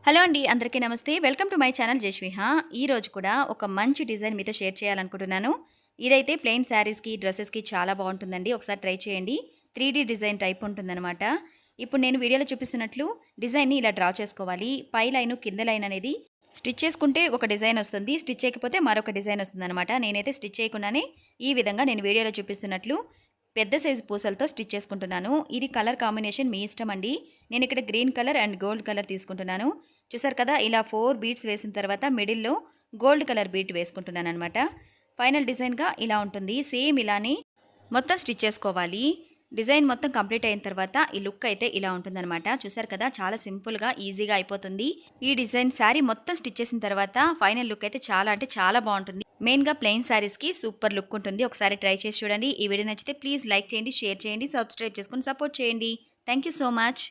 Hello అండి. అందరికీ నమస్తే. Welcome to my channel Jashviha. ఈరోజు కూడా ఒక మంచి డిజైన్ మీతో షేర్ చేయాలనుకుంటున్నాను. ఇదైతే ప్లెయిన్ శారీస్‌కి, డ్రెసెస్‌కి చాలా బావుంటుందండి. ఒకసారి ట్రై చేయండి. 3 డిజైన్ టైప్ ఉంటుందనమాట. ఇప్పుడు నేను వీడియోలో చూపిస్తున్నట్లు డిజైన్‌ని ఇలా డ్రా చేసుకోవాలి. పై లైను, కింద లైన్ అనేది స్టిచ్ చేసుకుంటే ఒక డిజైన్ వస్తుంది. స్టిచ్ చేయకపోతే మరొక డిజైన్ వస్తుందనమాట. నేనైతే స్టిచ్ చేయకుండానే ఈ విధంగా నేను వీడియోలో చూపిస్తున్నట్లు పెద్ద సైజు పూసలతో స్టిచ్ చేసుకుంటున్నాను. ఇది కలర్ కాంబినేషన్ మీ ఇష్టం అండి. నేను ఇక్కడ green colour and gold colour తీసుకుంటున్నాను. చూసారు కదా, ఇలా 4 బీడ్స్ వేసిన తర్వాత మిడిల్‌లో గోల్డ్ కలర్ బీట్ వేసుకుంటున్నాననమాట. ఫైనల్ డిజైన్‌గా ఇలా ఉంటుంది. సేమ్ ఇలానే మొత్తం స్టిచ్ చేసుకోవాలి. డిజైన్ మొత్తం కంప్లీట్ అయిన తర్వాత ఈ లుక్ అయితే ఇలా ఉంటుందనమాట. చూసారు కదా, చాలా సింపుల్‌గా, ఈజీగా అయిపోతుంది. ఈ డిజైన్ శారీ మొత్తం స్టిచ్ చేసిన తర్వాత ఫైనల్ లుక్ అయితే చాలా అంటే చాలా బావుంటుంది. మెయిన్‌గా ప్లెయిన్ శారీస్‌కి సూపర్ లుక్ ఉంటుంది. ఒకసారి ట్రై చేసి చూడండి. ఈ వీడియో నచ్చితే ప్లీజ్ లైక్ చేయండి, షేర్ చేయండి, సబ్స్క్రైబ్ చేసుకొని సపోర్ట్ చేయండి. Thank you so much.